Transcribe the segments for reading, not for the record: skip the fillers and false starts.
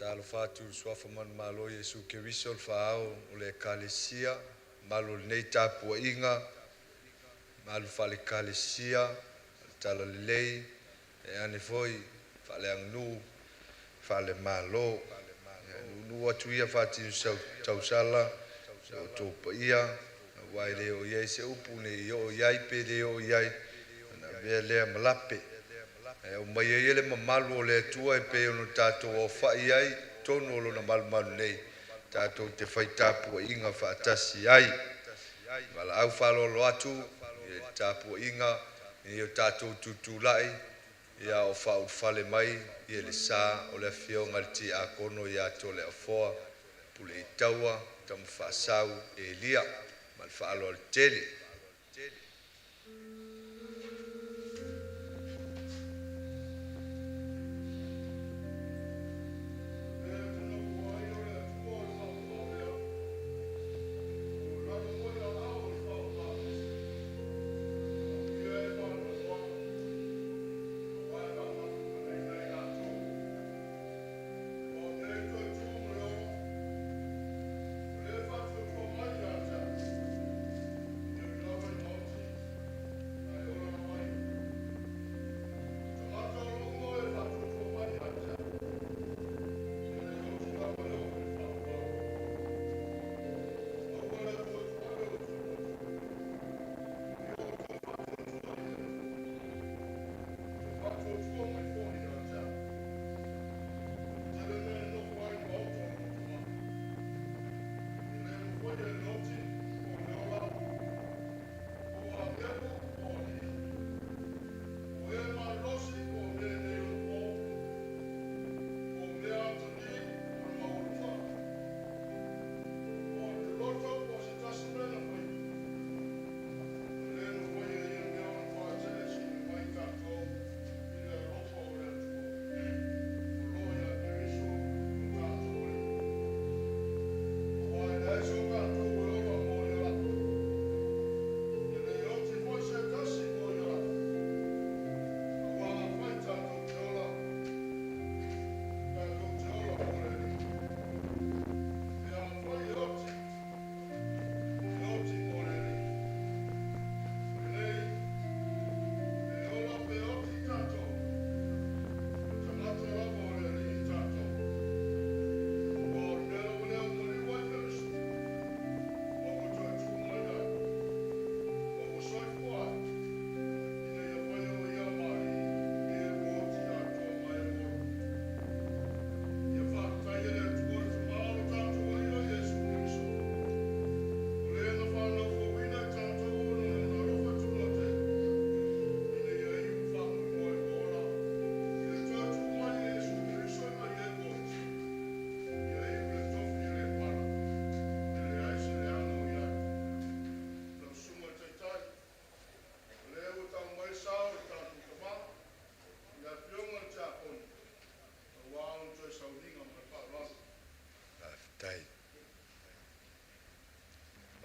Talo fatu swafa man malo Yesu ke wisol fao ole kalesia malo nei tapu inga malu fale kalesia talo lei e ane foi fale angnu fale malo nu watu ia fati sau tausala o topa ia wai leo iai se upu ne yo iai pe leo iai na vele malape o mai ele mamalu o le tua e pe ono tato o fai ai tono lo na malu nei tato te fai tapu inga fatasi ai mala au falo lo atu e tapu inga e o tato tutulai ia o fau fale mai ia le sa o le fio ngalti a kono ia Toleafoa Puleitaua Tamafaasau Elia mal falo al tele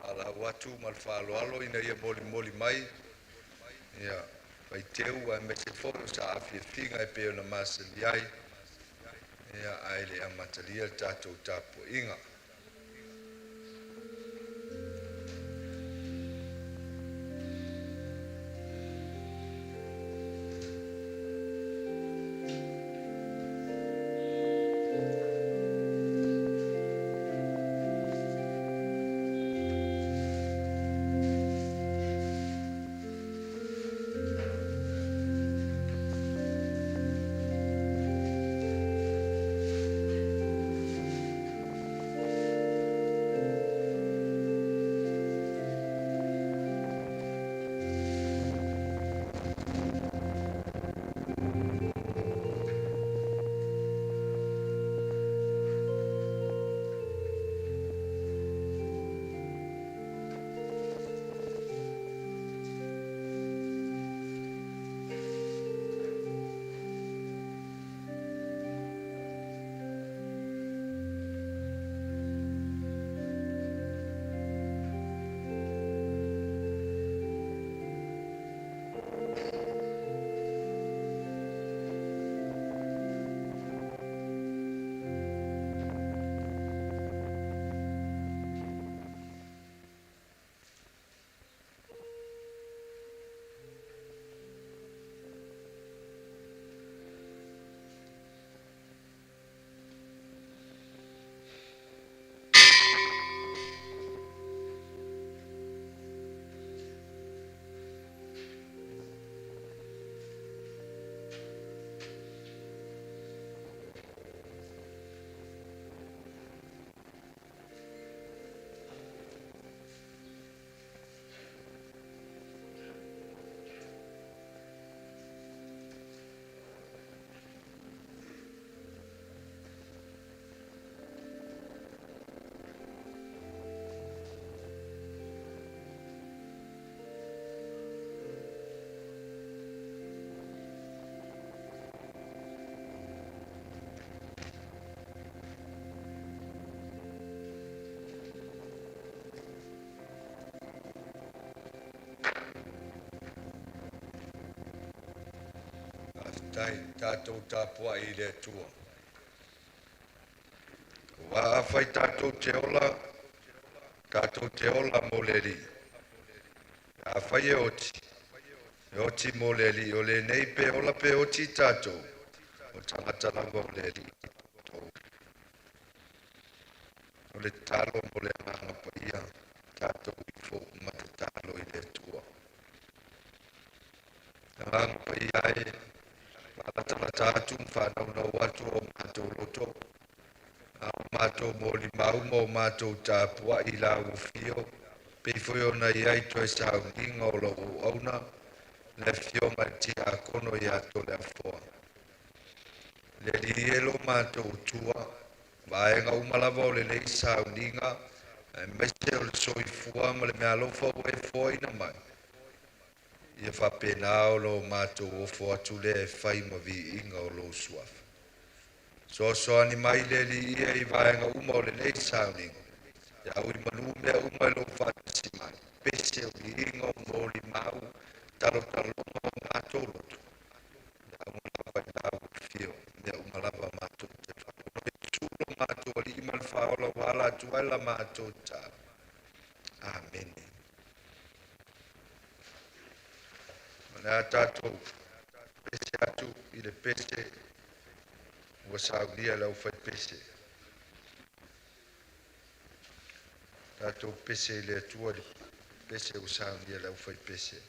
ala watu mal falo alo ina ia moli mai ia vai teu a me se fono sa afia finga e pe ona masali ai ia aile amatalia tatou tapu inga tai tātou tāpua I le tua. Wa awhai tātou te ola mo le li. Awhai e oti. E oti mo le li. O le nei pe ola pe oti tātou. O tangata langa o le li. O le talo mo le nganga pa ia. Tātou I fo matatalo I le tua. Nganga pa ia e. Malatala tātou whanau na watu o mātou loto. Au mātou mōli mau mō mātou tāpua I la ufio. Pei foi ona I ai toi saunginga o lo auna. Le fio mai ti a kono I a Toleafoa. Le lielo mātou tua. Vaenga umalava o le lei saunginga. Mese o le soifua ma le mea lofa o e foina mai. Ia whapena o lo mātou o fo atu le e whai ma vi inga o lo suafa. So ani mai le li ia I vaenga uma o le lei saunginga. Ia ui manu mea uma lo whatasi mai. Pese o vi inga o mōli mau. Talo o mātou lotu. Ia umalava I au fio. Ia umalava mātou te whakono. E tūlo mātou ali imal whaola wala tuaila mātou tā. Amen. Mana tātou pese atu I le pese ua saulia lau whai pese. Tātou pese I le atua le pese ua saulia lau whai pese.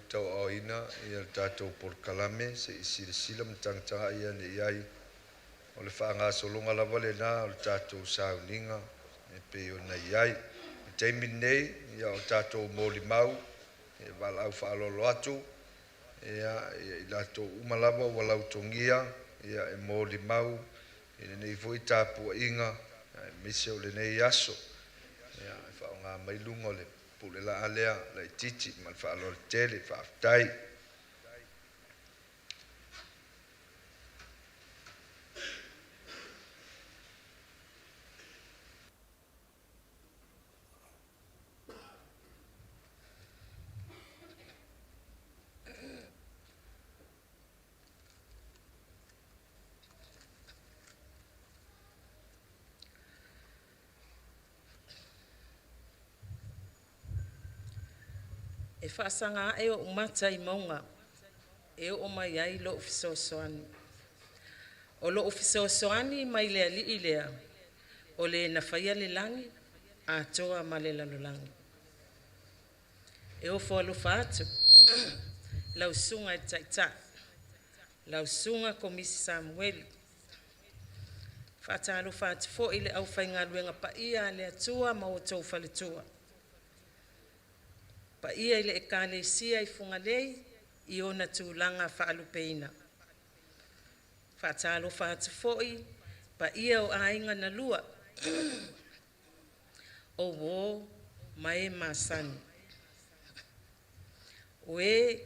tau oina ia le tatou polokalame se isilasila ma tagataga ia ne'i ai o le fa'agasologa lava lenā o le tatou sauniga e pei ona i ai i taimi nei ia o tatou molimau e vala'au fa'alolo atu ia i latou uma lava ua lautogia ia e molimau i lenei fo'i tapua'iga e mise o lenei aso ia e fa'aogā mai luga o le pule'ela'a lea laititi ma le fa'aloa le tele fa'afetai e whaasanga e o umata I maunga, e o mai ai lo ufisosoani. O lo ufisosoani mai lea li lea, o le na whaia le langi, a toa ma le lalolangi. E o whaalo whaatu, lau sunga e taita, lau sunga komisi Samueli. Whaatalo whaatu fo ile au whainga luenga pa ia le atua ma o tau whaletua. Pa ia ile ekalesia I funga lei I ona tūlanga whaalupeina. Whaatalo whaatu foi, pa ia o ainga na lua. O wo mai masani. Oe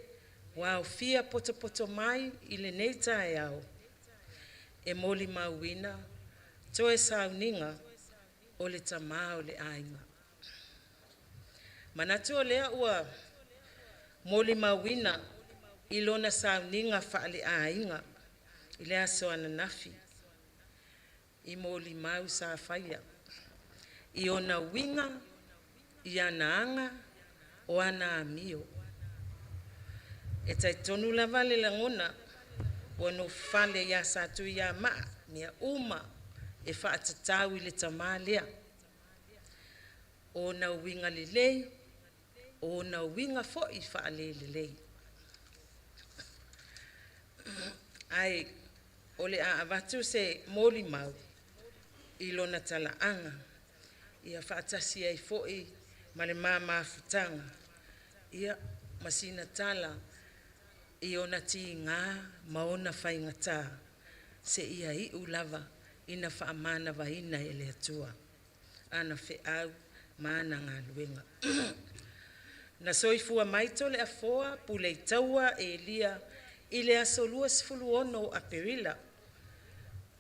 wao fia poto mai ile neita e au. E moli mauina, toe sauninga o le tamao le ainga. Manatu o lea ua moli mawina ilona sauninga whaale ainga I lea soana nafi I moli mau sa whaia I ona winga I ana anga o ana amio e tai tonu lava le langona wano whale ia satu ia maa nia uma e whaatatau I le tamaa lea o na winga le lei o na winga fo'i whaale le lei. Ai, o le a avatu se moli mau, I lona tala anga, ia whaatasi ai fo'i ma le maa futanga, ia masina tala, I ona ti ngā maona whaingata, se ia I ulava, ina whaamana vaina e le atua, ana whi au, maana ngā luenga. Na soifua maito le afoa, Puleitaua, Elia, I le asolua sifulu ono a perila,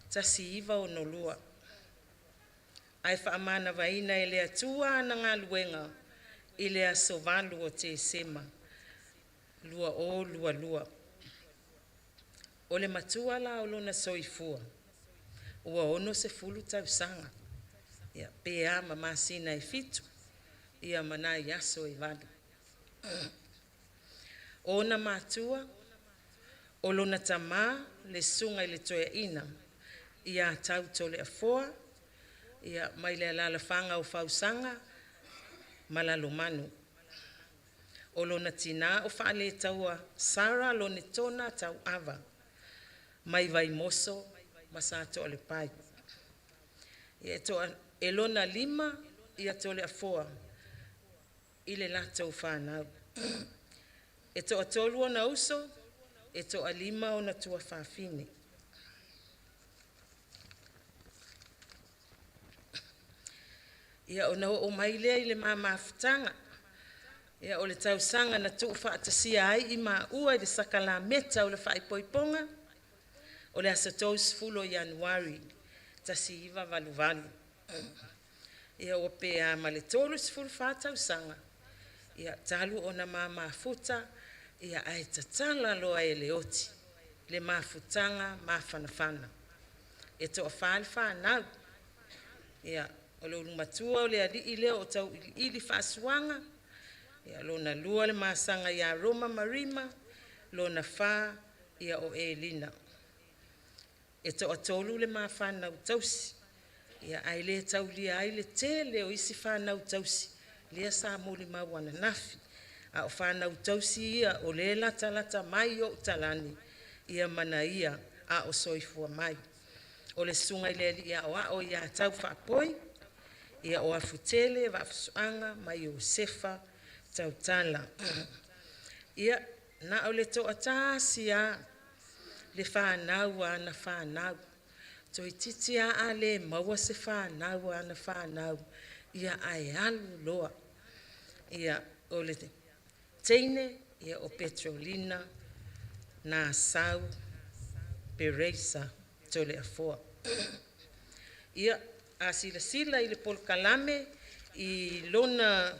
tasi iwa ono lua. Ai whaamana vaina e le atua na ngā luenga, I le asovalu o te sema, lua o lua. O le matua la o lona soifua, ua ono se fulu tausanga, ia pea mamasina e fitu, ia mana I aso I vali. Ona matua, o lona tama le sunga I le toia ina, ia tau tole afoa, ia mai le lalafanga o fausanga, malalo manu. O lona tina o whaale taua Sara lone tona tau ava, mai vai moso masato o le pai. Ia toa e lona lima, ia tole afoa, I le latou whanau. E toa tolu o na uso, e toa lima o na tua whawhine. Ia o na o mailea I le mamafutanga. Ia o le tausanga na tuu whaatasia ai I maa ua I le sakala meta o le whaipoiponga. O le asatou sfulo Januari, tasi iwa valu. Ia o pea ma le tolu sfulu whaatausanga. Ia talu o na mamafuta, ia ai tatala loa e le oti, le mafutanga mafanafana. E toa whaale whanau. Ia o le ulumatua o le ali leo o tau ili whaasuanga. Ia lona lua le masanga ia Roma Marima, lona wha ia o Elina. E toa tolu le mawhanau tausi. Ia ai le tau lia ai le tele o isi whanau tausi. Lia sa moli mawana nafi. a o whanau tausi ia o le lata mai o talani ia Manuia a o soifua mai. O le sunga i le li ia o ia tau whaapoi, ia o afutele wafsuanga mai o sefa tau tala. Ia na o le to atasi a le whanau ana whanau. To i titi a le maua se whanau ana whanau. Ia ai alu loa. Ia o le teine, ia o Petrolina, na sau, Peresa, Toleafoa. Ia a sila i le polkalame i lona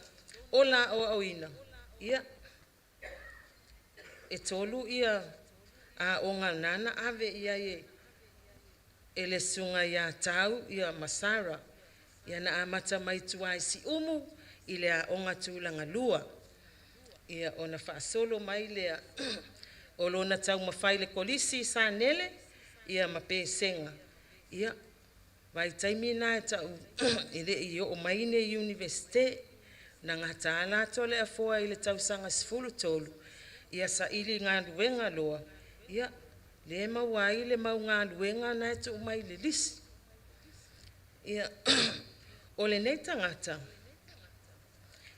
ola o auina. Ia e tolu ia a onga nana ave ia e le sunga ia tau ia Masara. Ia na amata mai tuai si umu i le a onga tūlanga lua. Ia ona whaasolo mai lea o lona tau mawhai le kolisi sa nele ia mape senga. Ia vai taimina e tau i le i o maine universite na ngata ala Toleafoa i le tau sanga sifulu tolu. Ia sa ili ngā luenga loa. Ia le mawai le mau ngā luenga na e tu mai le lisi. Ia o le nei tangata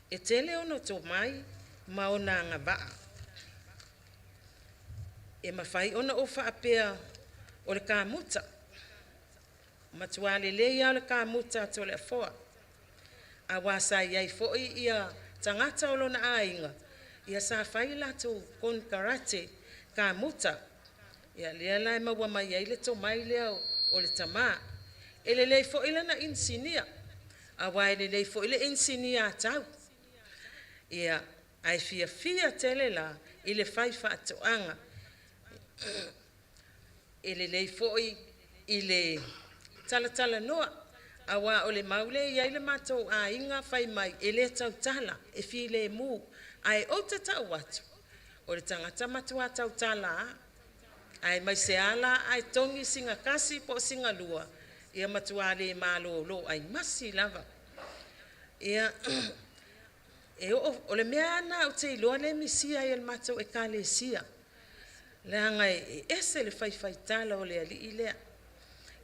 e tele ono tō mai ma ona ngā waa. E mawhai ona o whaapea o le kāmuta. Matuale le ia o le kāmuta Toleafoa. A wasa iai foi ia tangata o lona ainga. Ia sa whai lato kon karate kāmuta. Ia lea lai maua mai ai le tō mai lea o le tama. E le lei foi lana insinia. A wai le lei foi le insinia tau. Ia ai fia tele la i le whai whaatoanga. E le lei foi i le tala noa. Awa o le maule i ai le matou a inga whai mai e le tau tala e fi le mu. Ai o te tau watu. O le tangata matua tau tala. Ai mai se ala ai tongi singa kasi po singa lua. Ia matua le malo lo ai masi lava. Ia e o le mea ana o te iloa le misia i el matou e ka le sia. Le hanga e ese le whai tala o le ali i lea.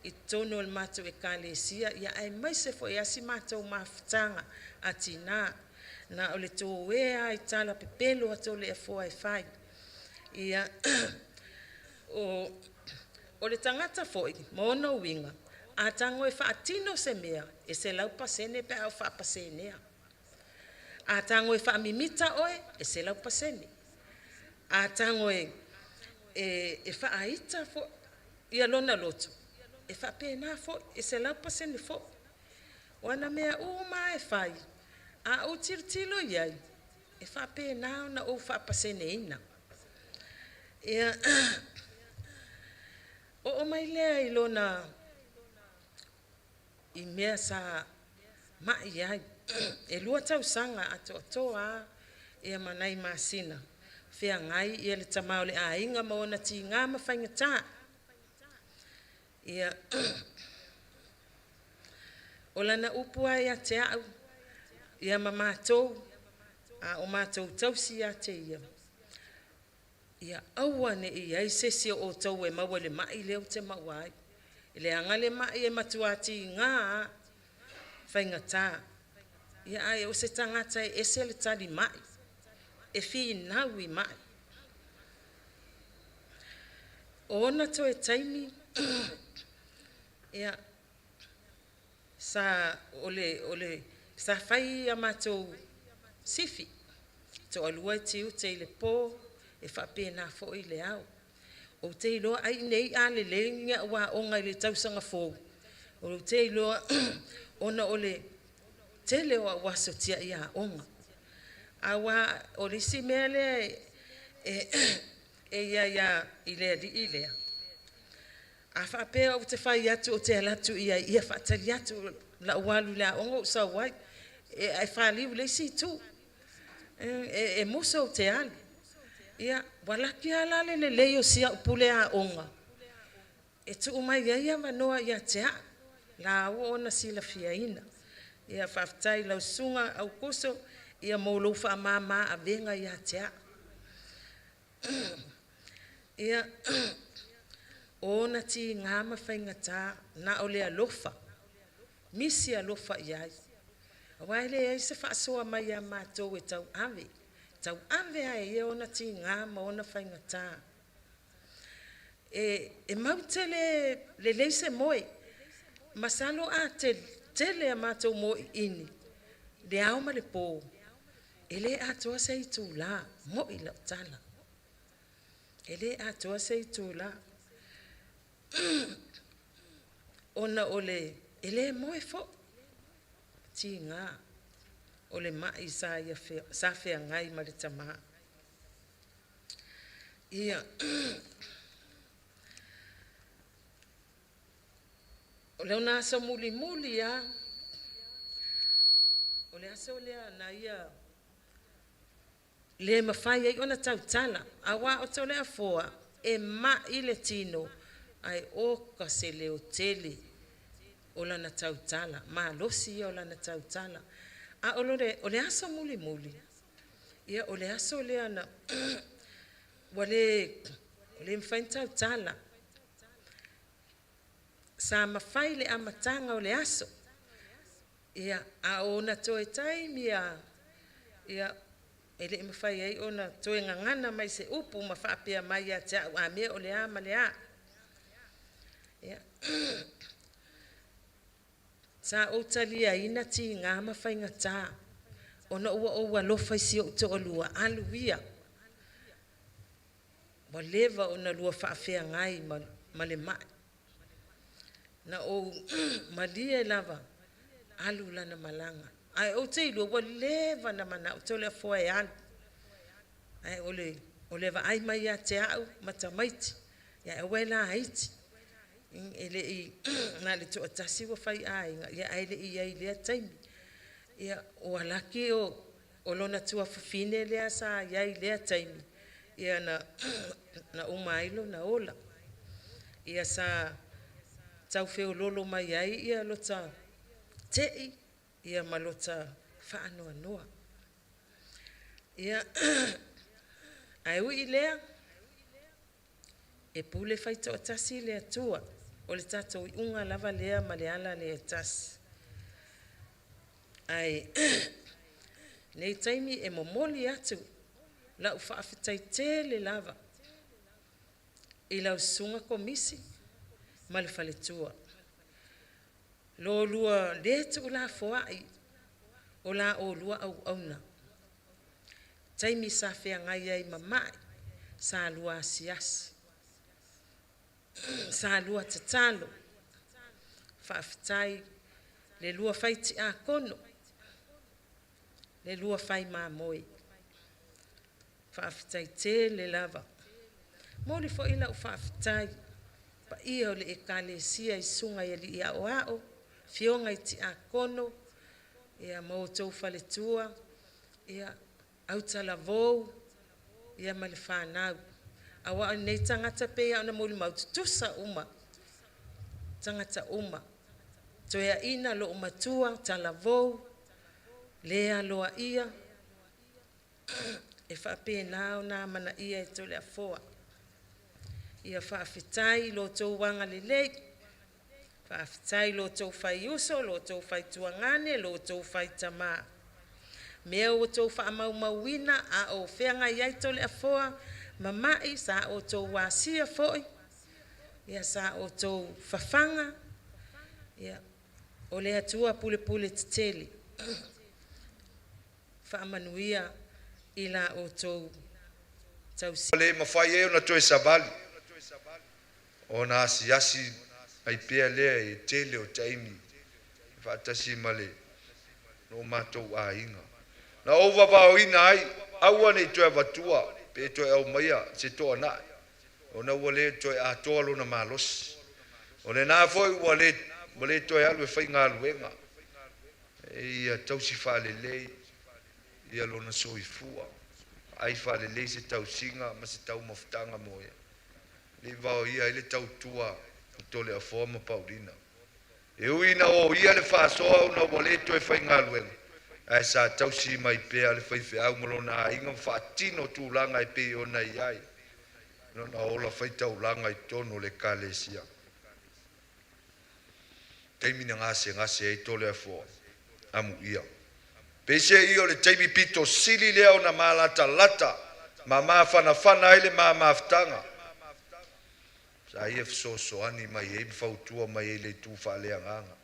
I tono el matou e ka le sia. Ia ai mai se fo e asi matou mafutanga a tina. Na o le tō wea i tala pepelo a Toleafoa e whai. Ia o le tangata foi, mono winga. A tango e whaatino se mea, e se lau pasene pe au whaapasenea. A tango e whaamimita oe, e se lau pasene. A tango e whaaita fo, ia lona loto. E whaapena fo, e se lau pasene fo. Wana mea uma e whai. A o tirtilo iai, e whaapena na o whaapasene ina. Ia o mai lea i lona i mea sa mai ai. E lua tau sanga atoa e manai masina. Fea ngai i le tamau le a inga maona ti ngā mawhainga tā. Ia o lana upua ia te au. Ia mamatou a o matou tausi ia te ia. Ia aua ne i ai sesi o tau e maua le mai leo te mauai. I le anga le mai e matuati ngā whainga tā. Ia ai o se tangata e ese le tali mai. E fi nau i mai. O ona to e taimi. Ia sa ole sa whai a matou sifi. To alua te u te le pō. E whapena fo i le au. O te iloa ai nei a le lenga wa onga i le tausanga fō. O te iloa ona o le tele o waso tia i a onga. A wa o lisi mea le ia i lea di i lea. A whapea o te whai atu o te alatu ia whatari atu la ualu la onga o sa wai. E whaliu le si tu. E mosa o te ali. Ia, walaki ala le leo sia upule a onga. E tu umai ia manoa ia tea. La o ona sila fia ina. Ia whaftai lau sunga au koso ia molo fa mama avenga ia tia ia ona ti ngama faingata na ole alofa misi alofa iai waile ai se fa so mai ya mato e tau ave ai ona ti ngama ona faingata e mautele le leise moi masalo a tele a mato mo ini le au ma le po ele a toa sei tu la mo ila tala ele a toa sei tu la ona ole ele mo e fo tinga ole mai sa ia sa fe ngai ma le tama ia ole ona so muli ya ole aso le na ia le mafai ai ona tautala awa o Toleafoa e ma ile tino ai o ka se le hoteli ola na tautala ma losi ola na tautala a ole aso muli ia ole aso le ana wale mfain tautala sa mafai le amatanga ole aso ia a ona toe time ia ele mafai ai ona toe ngangana mai se upu mafapia mai ya ta a me ole ama le a ia sa o talia ina ti ngama fai ngata ona ua lo fai si o to lua aluia mo leva ona lua fa fe ngai male mai na o malie lava alu lana malanga ai o te lo leva na mana o Toleafoa e al ai ole va ai mai ya te au matamaiti ya wela haiti ele i na le to tasi wo fai ai ya ai le time ya o alaki o lona tua fine le sa ya le time ya na umailo na ola ya sa tau fe lolo mai ai ia lota te ia malota fa noa ia ai ui lea e pule fai to tasi le tua o le tato unga lava lea ma le ala le tasi ai nei taimi e momoli atu la ufa afitai tele lava i lau sunga komisi ma le fale tua lo lua le tu la foai o la o lua au auna taimi sa fea ngai ai mamai sa lua siasi sa lua tatalo fa afitai le lua faiti a kono le lua fai mamoi fa afitai tele lava moli fo ila ufa afitai pa ia le ekalesia i sunga ia li ia o fionga iti a kono ia mo tau fale tua ia autala vou ia male whanau awa nei tangata pe ia ona moli maututusa uma tangata uma toia ina lo umatua tala vou lea loa ia e whape nao na mana ia e Toleafoa ia whaafitai lo tau wanga lelei whaafitai lo tau whai uso lo tau whai tuangane lo tau whai tama mea o tau whaamaumauina a o whenga iai Toleafoa mamai sa o tau wasia foi ia sa o tau whawhanga ia o lea tua pule titeli Manuia ila o tau si le mafai e ona toe sabali ona asiasi ai pea lea e tele o taimi faatasi male no matou ainga na ova vaoina ai aua nei toe vatua pe toe au maia se toa na ona ua le toe atoa lona malosi o le nā foi ua le toe alu e faigaluega ia tausi faalelei ia lona soifua ai faalelei se tausiga ma se taumafutaga mo ia le vao ia i le tautua o Toleafoa ma Paulina e uina o ia le faasoa ona ua lē toe faigaluega ai sa tausi mai pe ale fai au malona inga fatino tulanga e pe ona iai no na ola fai taulanga I tono le kalesia taimi na ngase ai Toleafoa amu ia pese io le taimi pito sili leo na malata lata mama fana ile mama aftanga sa ia so ani mai e fautua mai le tu fa le nganga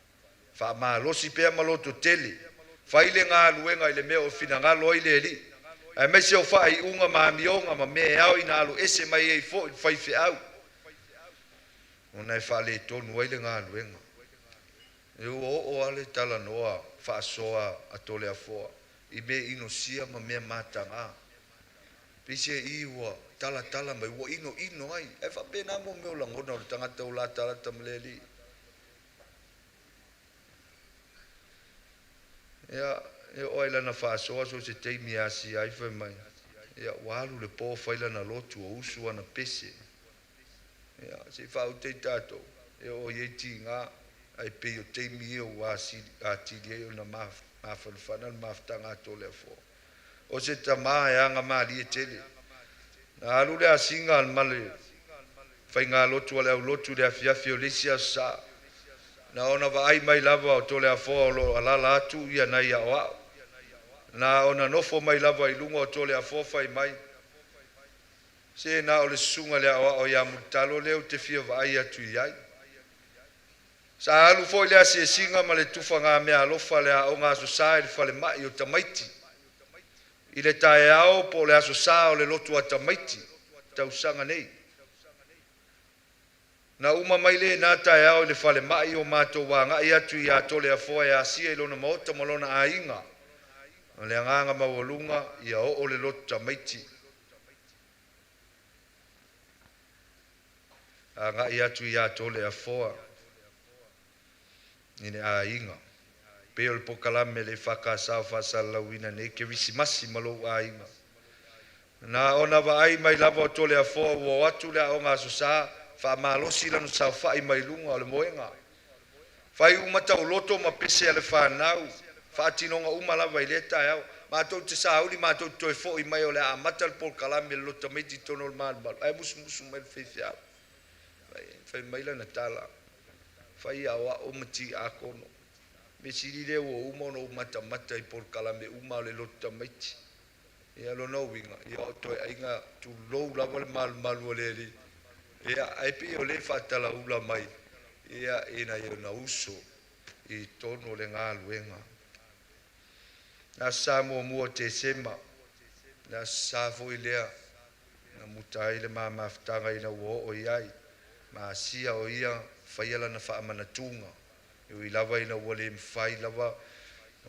fa ma lo si pe maloto tele fa ile nga luenga ile me o fina nga lo ile li e me se o fa I unga ma mionga ma me au ina alu ese mai e fo fa fe au ona fa le tonu ile nga luenga o ale tala noa fa soa a Toleafoa I me ino sia ma me matanga pise iwa tala mai wo ino ai e fa be na mo me o langona o tangata o la tala tamleli ya o ila na fa so se taimi asi ai fa mai ya walu le po fa ila na lotu o usu ana pese ya se fa o te tato o ye tinga ai pe o taimi o wasi a ti o na ma fa na ma tanga Toleafoa o se tama ya nga mali e tele na alu le asinga al male fa nga lotu le lotu le afia fiolisia sa na ona va ai mai lava o Toleafoa lo alala atu ia na ia wa na ona nofo mai lava I lunga o Toleafoa fai mai se na o le sunga le o ia mutalo le o te fia va ai atu iai sa alu fo le asi singa ma le tufa nga me alofa le o nga so sa le fale mai o tamaiti I le tae ao po le aso sa o le lotu a tamaiti tausanga nei na uma mai le na tae ao le fale mai o mato wanga I atu I a Toleafoa e asia I lona maota malona a inga o le anganga mawalunga I a o le lotu tamaiti a nga I atu I a Toleafoa ine a inga pe o le pokalame le whakasau whasalauina ne ke visi masi malo a inga na ona wa ai mai lava o Toleafoa ua atu le a o ngā sosa wha malosi lanu sau whai mai lunga o le moenga whai umata o loto ma pese ale whanau whaatinonga umalava I le tae au mātou te sauli mātou toi fo I mai o le a mata le pokalame le lota meiti tono le malmal ai musu mai le whewhiau whai maila na tala whai awa o mati a kono me sirire o uma no mata I pokalame uma o le lota meiti ia lo no winga ia o toi ainga tu lou lava le malmalu o le li ia ai pe o le fatala ula mai ia ina ia na uso I tono le ngā luenga na sa mua te sema na sa foi lea na mutai le mamaftanga ina o iai ma sia o ia faiala na whaamanatunga I lava ina wale mwhai lava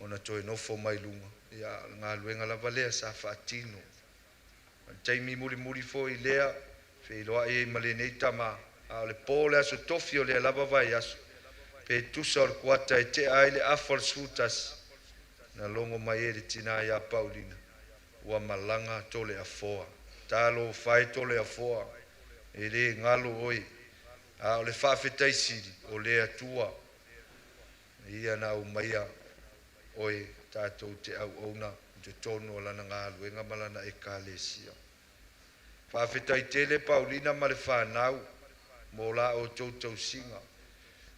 ona toi nofo mai lunga ia ngā luenga lava lea sa whaatino taimi muri fo I lea fe loa e male nei tama a le pole aso tofi o le lava vai aso pe tusa o le kuata e te aile afal sutas na longo mai e le tina ia Paulina ua malanga Toleafoa talo fai Toleafoa e le ngalo oi a o le whawhetai siri o le atua ia na umaia oi tātou te au ona te tono lana ngā luenga malana e kālesia whawhetai tele Paulina ma le whanau mo la o tau singa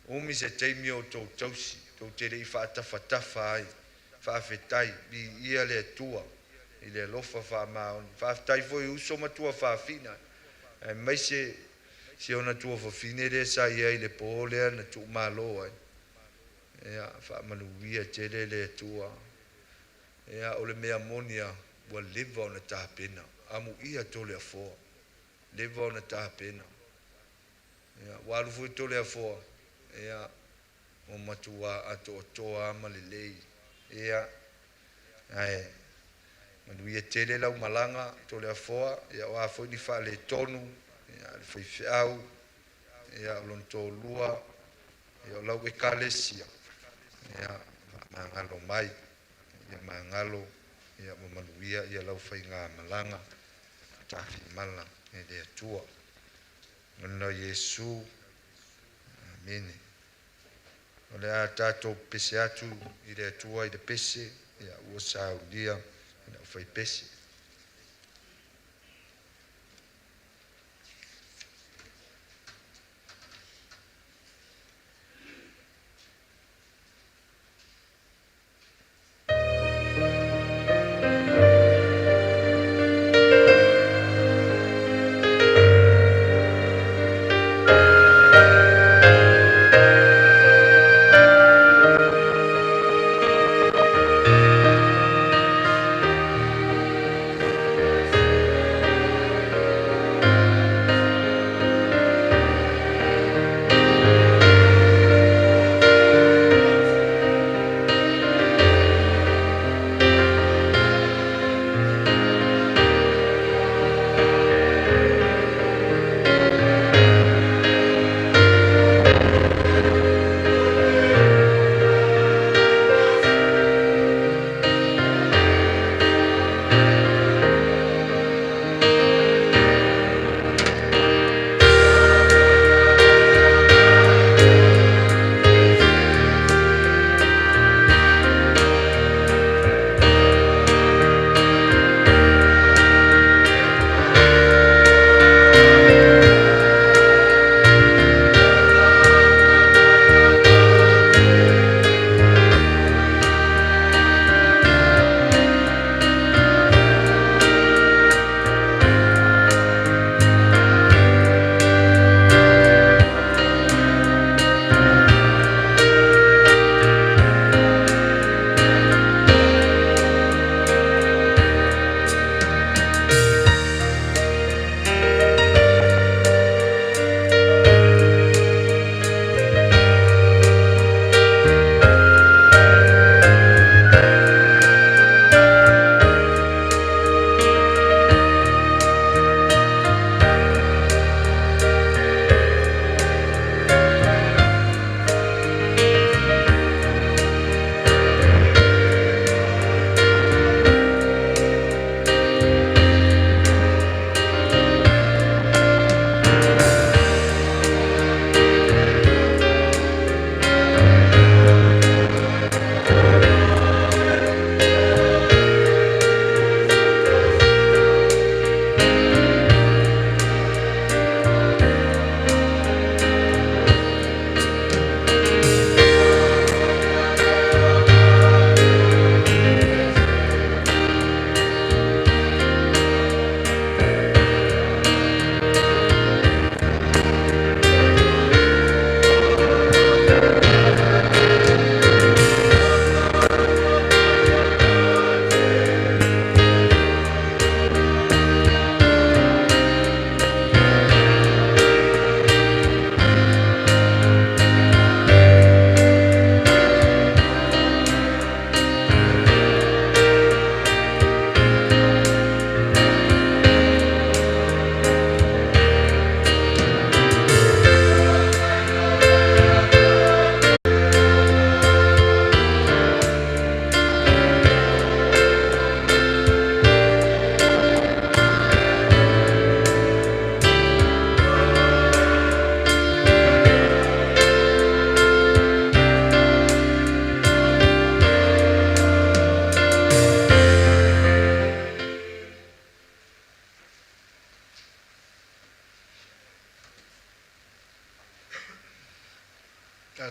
umi se teimi o tausi tau tere I whaatawhatafa ai whawhetai bi ia le atua I le lofa whamaoni whawhetai foi uso matua whawhina e mai se ona tua whawhine re sa ia I le pōlea na tu malo ai ia whamanuia tere le atua ia o le mea monia ua leva o na tāpena amu ia Toleafoa leva o na tāpena ia walu fui Toleafoa ia o matua ato toa ama lelei ia ai manuia tele lau malanga Toleafoa ia wa foi ni fa le tonu ia le foi fiau ia lon tolua ia lau e kalesia ia mangalo mai ia mangalo ia manuia ia lau fai ngā malanga tafi mala e le atua ngana Yesu amen o le a tātou pese atu I le atua I le pese ia ua saulia ina ufai pesi.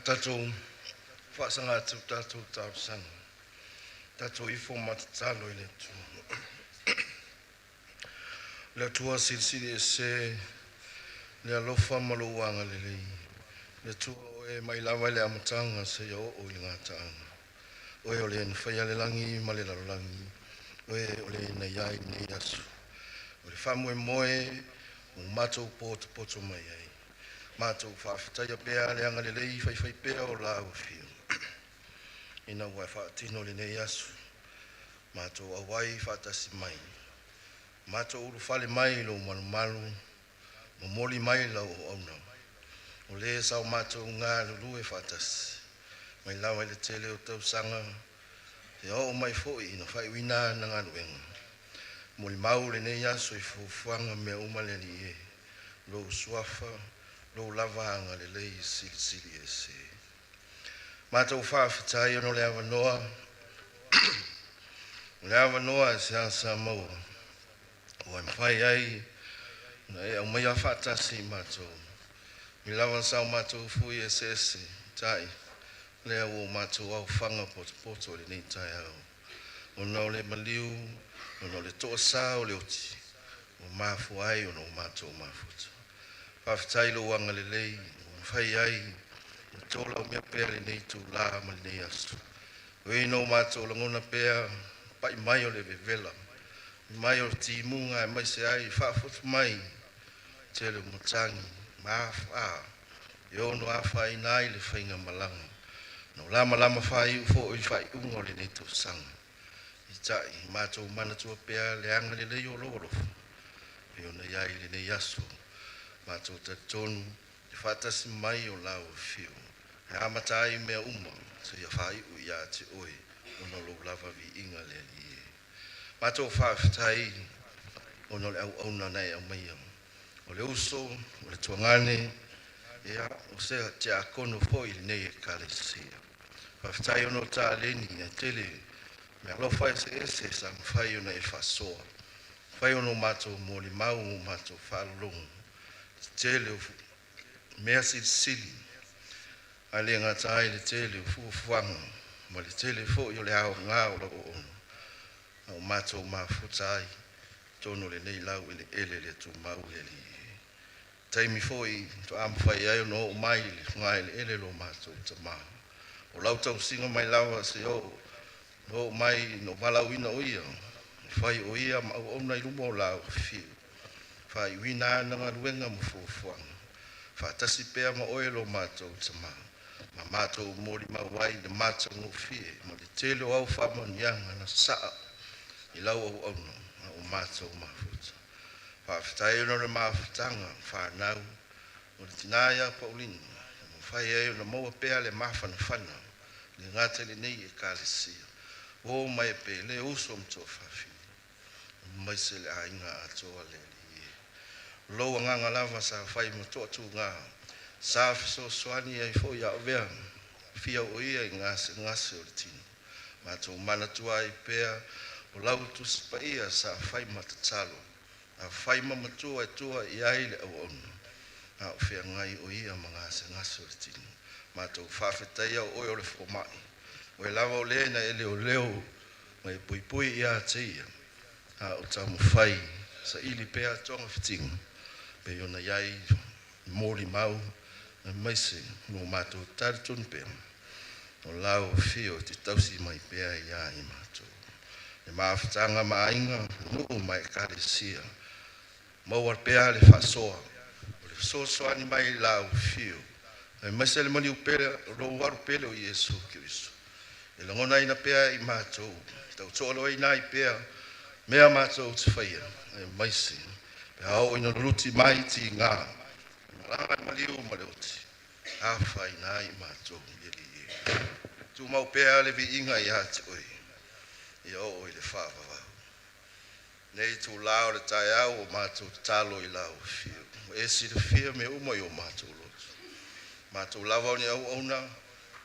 Tatou whaasanga atu tatou tausanga. Tatou ifo matatalo i le tu. Le tua sirisiri e se le alofa maluanga le lei. Le tua o mai lava le amatanga se ia o i ngātaanga. Oe o le nwhaia le langi ma le larolangi. Oe o le na iai nei asu. O le whamue moe o matou poto mai ai. Mātou whawhitaia pēa le anga le lei whai pēa o la au whio. Ina wai whaatino le nei asu. Mātou awai whaatasi mai. Mātou uru whale mai lo malu. Mo moli mai lau o auna. O le sao mātou ngā lulu e whaatasi. Mai lawa le tele o tau sanga. Te o mai foi ina whai wina na ngā luenga. Moli mau le nei asu i fuanga mea umale li e. Lo suafa. Lo lavanga le lei sili e se. Mātou whawhitai ono le awa noa. Lea wanoa sa mau. O mwhai ai, na e au mai a whaatasi mātou. Mi lawa sao mātou fui e sese, tai. Lea o mātou au whanga poto le nei tai au. O nau le maliu, o nau le toa sao le oti. O mafu ai, o nau mātou mafuta. Whawhitai lo wanga le lei, o mwhai ai, o tōla o mea pēr le nei tū la ma le nei asu. Wei no mātou langona pēr, pai mai o le vevela. Mai o ti munga e mai se ai, whawhutu mai, te le mutangi, maafa. E ono a whai nai le whainga malanga. No lama whai ufo i whai ungo le nei tō sanga. I tai, mātou mana tua pēr le anga le lei o lorofu. E ona iai le nei asu. Mātou te tonu, te whatasi mai o lau whiu. E amatai mea uma, se ia whai u ia te oi, ono lo lava vi inga le li e. Mātou whawhitai, ono le au auna nei au maia. O le uso, o le tuangane, ea, o se te akono foi le nei e kalesia. Whawhitai ono tā leni, e tele, me alo whai se ese sang whai ona e whasoa. Whai ono mātou mōli mau o mātou whalongo. Tele o mea sili. A le ngatai le tele o fuafuanga. Ma le tele fo i o le ao ngā o la o ono. O mātou mafutai. Tono le nei lau i le ele le tu mau le li. Taimi fo i to amwhai ai o no o mai le ngai le ele lo mātou ta maha. O lau tau singa mai lawa se o. No mai no malau ina o ia. Whai o ia ma o ona i rumo lau fiu. Whai wina nanga ruenga mo fuafuanga. Whaatasi pēr ma oelo mātou tama. Ma mātou mōri ma wai le mātou ngō fie. Ma le telo au whamanianga na saa. I lau au ono. O mātou mafuta. Whawhitai ono le mawhutanga. Whanau. O le tinaia Paulina. Mo whai eo na maua pēr le mawhana whana. Le ngāte le nei e kālesia. O mai pē le uso mto whawhi. Mai se le ainga atoa le. Loa nganga lava sa whai motoa tū ngā. Sa fiso soani ai fo ia o vea. Fia o ia i ngase o le tino. Mātou mana tua i pēr. O lau tu sipa ia sa whai matatalo. A whai mamatua e tua i aile au ono. A o whea ngai o ia ma ngase o le tino. Mātou whawhetai au oi o le whomai. O e lava o lena ele o leo. Ma e pui ia te ia. A o tamu whai. Sa ili pēr tonga whitinga. Pe ona iai mōri mau na maise no mātou taritun pēr. O lau whio te tausi mai pēr ia i mātou. E mawhitanga maainga nuu mai kāresia. Mauar pēr le whasoa. O le soani mai lau whio. E maise le mani upere, ro waru pele o Iesu Kirisu. E langona ina pēr i mātou. Tau tōlo ina i pēr. Mea mātou te whaia. E maise. Au ina ruti mai ti ngā. Malanga maliu maleuti. Hawhai nai mātou yeli e. Tu mau pēr le vi inga i hati oi. I o oi le whawawau. Nei tu lao le tai au o mātou talo i lao whio. E si le whia me umoi o mātou lotu. Mātou lava ni au ona.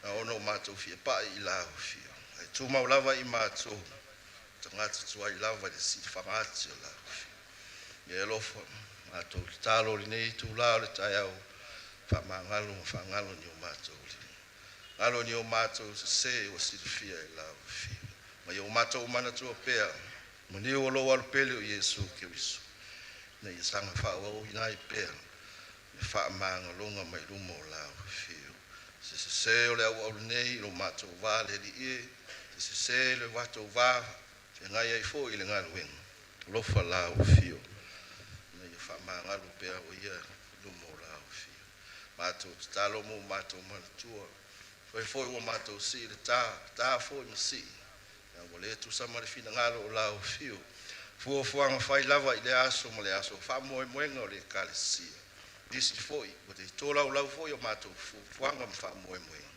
Na ono mātou whia pai i lao whio. Ai tu mau lava i mātou. Tangata tua i lava le si whangati o lao whio. E lofa, mātou talo li nei tū lao le tai au, whamangalo ni o mātou li. Ngalo ni o mātou se o sirifia i lao whio. Ma i o mātou mana tua pēr, ma ni o lo alu pele o Iesu Kirisu. Nei i sanga whao i nai pēr, me whamangalonga mai rumo o lao whio. Se o le au nei lo mātou vāle li e, se le watou vā, e ngai ai fo i le ngalo wenga. Lofa lao whio. Mangalu pea o ia lumo lao whio. Mātou talo mo mātou manatua. Foi o mātou si le tā foi ma si. Ia o le tu sama le fina ngalo o lao whio. Fuanga whai lava i le aso ma le aso. Wha moenga o le kalesia. Disi foi. O te tōla o lau foi o mātou fuanga ma wha moenga.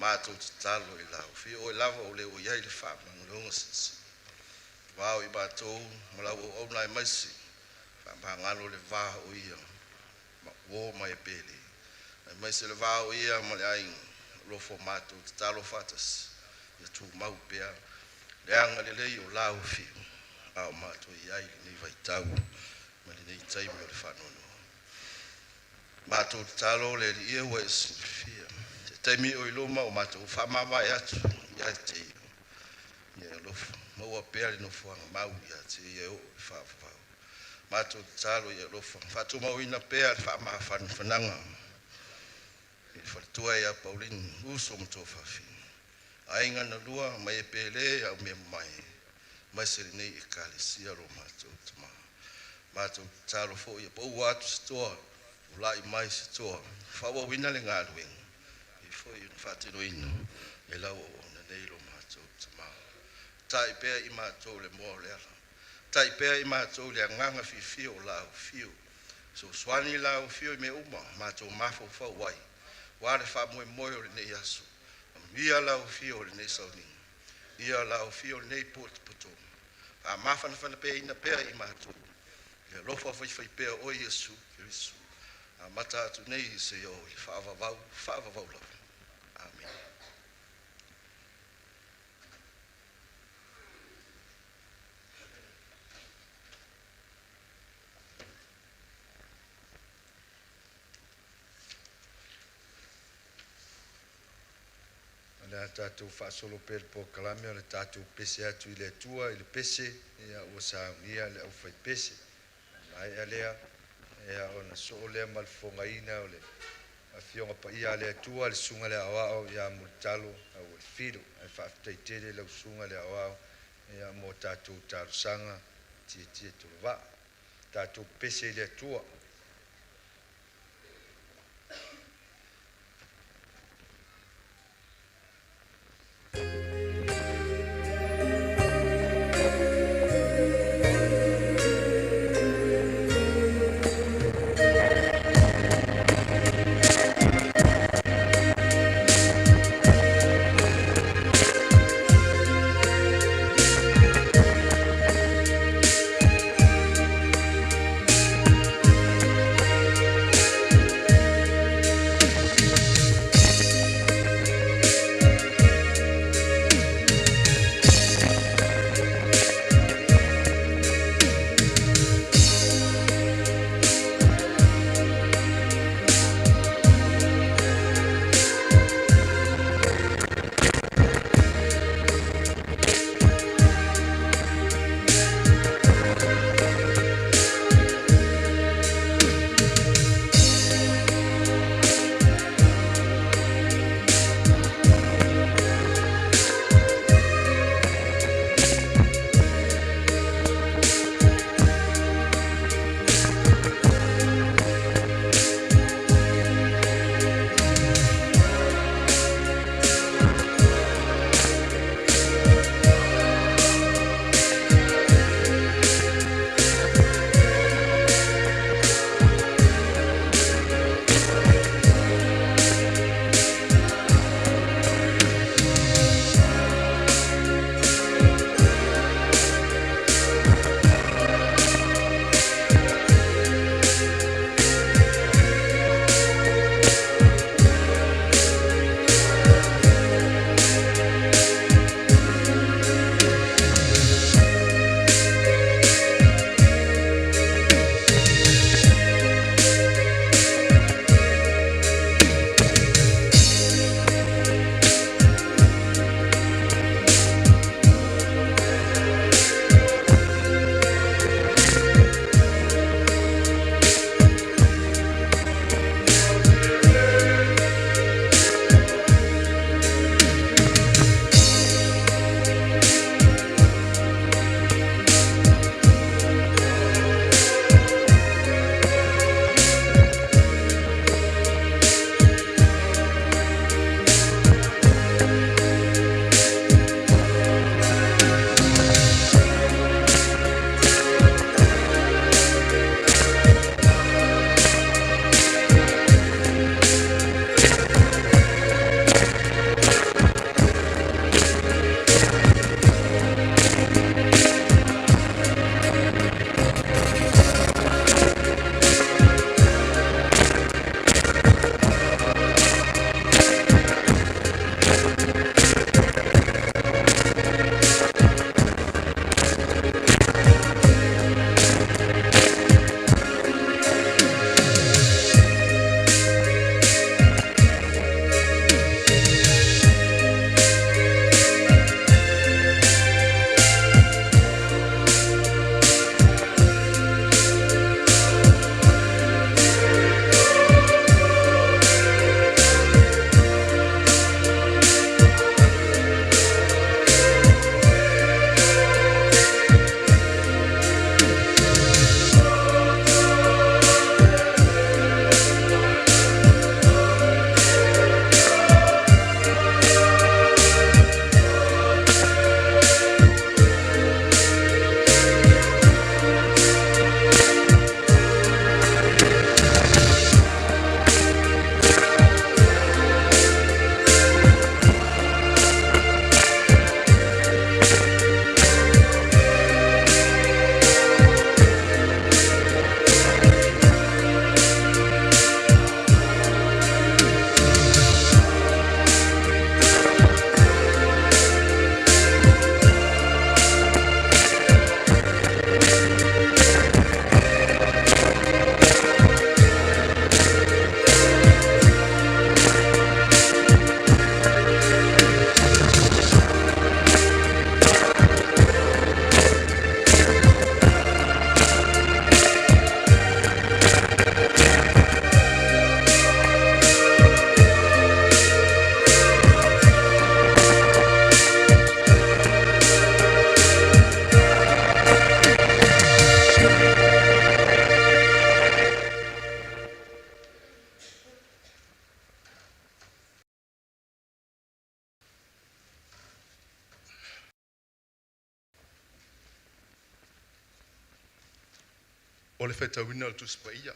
Mātou talo i lao whio. O lava o le o iai le wha mangalonga sisi. Wao i mātou ma lau o nai maisi. Ngalo le vā o ia, ma o mai pele. Mai se le vā o ia ma le ainga, lofo mātou, te talo whatas, ia tū mau pēr. le anga le lei o lau fiu a mato iai ni vai tau ma le nei tai me le fanono mato talo le ia wa fia te taimi o iloma o mato fa mama ya tu ya te ya lo mo wa pe no fo mau ya te ya o fa mato talo ya lo fa tu mo ina pe fa ma fa fananga il fa tua ya paulin uso mo to fa fi ainga na lua mai pele au me mai se nei e kalesia ro mato talo fo ia po watu store ulai mai store fa wa wina le ngaluing i fo i fa te no ino e la o na nei lo mato tama tai pe i mato le mo le tai pe i mato le nganga fi o la fiu so swani la fiu me uma mato mafo fa wai wa le fa mo le nei aso ia la fiu le nei sauni ia la fiu le nei poto a mafana fana pe ina pe i mato le lo fa foi pe o Yesu Kristo a mata tu nei se yo fa va la amen le tatu fa solo per proclame le tatu pese atu ile tua ile pese ia o sa ia le o fai pese ai alea ia ona so le mal fongaina ole a fionga pa ia le tua le sunga le awao ia multalo au le fido ai fa teitere le sunga le awao ia mo tatu sanga ti tu va tatu pese le tua o le whaitawina o tusi pa ia.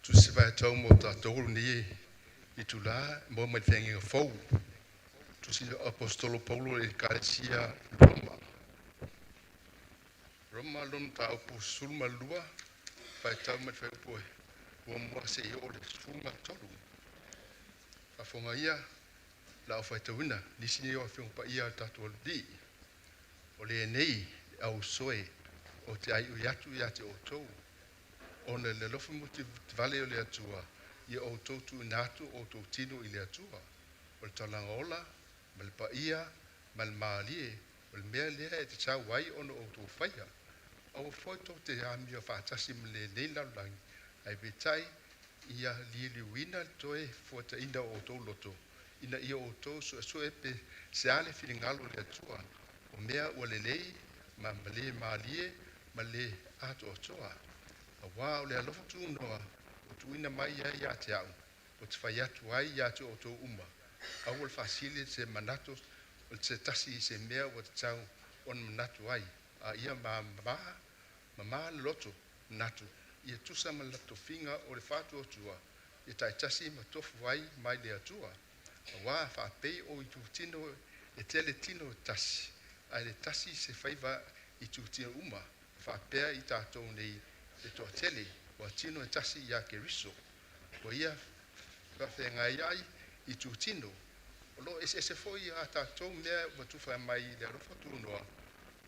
Tusi vai tau mo tātou ni I tula mo mai whengi fau. Tusi apostolo Paulo e Kalesia Roma. Roma lon ta upu sulma lua. Vai tau mai whengi poe. Ua mua se I o le sulma tolu. Whafonga ia. La o whaitawina. Nisi ni o whengi pa ia tātou di. O le nei au soe. O te ai uiatu ia te o tou. O le lofu mo te vale o le atua. Ia o tou tu natu o tou tino I le atua. O le talanga ola. Ma le paia. Ma le maalie. O le mea lea e te tau wai ono o tou whaia. O foi tou te ami o whaatasi ma le nei laulangi. Ai betai. Ia li wina toe fuata ina o tou loto. Ina ia o tou so e pe se ale whiringalo le atua. O mea ua le lei. Ma le maalie. Ma le ato o toa. A wā o le alofa tu noa. O tu ina mai ia te au. O te whai atu ai ia te o tō uma. Au o le whasile te manato. O te tasi se mea o te tau on manatu ai. A ia ma loto manatu. Ia tusa ma lato finga o le whātu o tua. Ia tai tasi ma tofu ai mai le atua. A wā whapei o I tu tino e tele tino tasi. Ai le tasi se whaiva I tu tino uma. Whapea I tātou nei e toa tele, wa tino e tasi ia ke riso. Wa ia, whawhenga iai I tu tino. O lo ese foi a tātou mea wa tuwha mai le rofa tūnoa.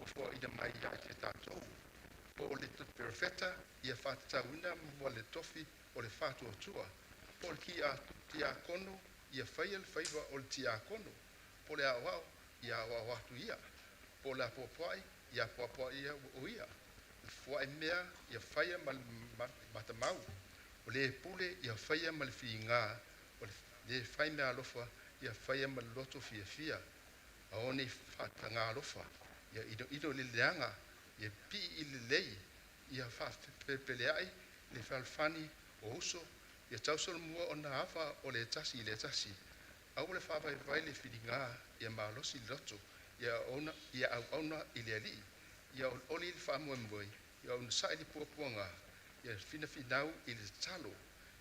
O fua ina mai ia ke tātou. O le perfeta, ia whātawina mo le tofi o le whātu o tua. Po le ki a tia kono, ia whaia le whaiva o le tia kono. Po le awao, ia awawatu ia. Po le apopuai, ia apopuai ia o ia. Fua e mea, ia whaia matamau. O le pule, ia whaia ma le whiinga. O le whai mea alofa, ia whaia ma le loto fia. A one whatanga alofa. Ia ido le leanga, ia pi I le lei. Ia whapepeleai, le whalfani o uso. Ia tausol mua o na hawa o le tasi. Au le whawai le whiinga, ia maalosi loto. Ia au auna I le ali. Ia oli le whaamua ia o sa ili puapuanga, ia finau I le talo,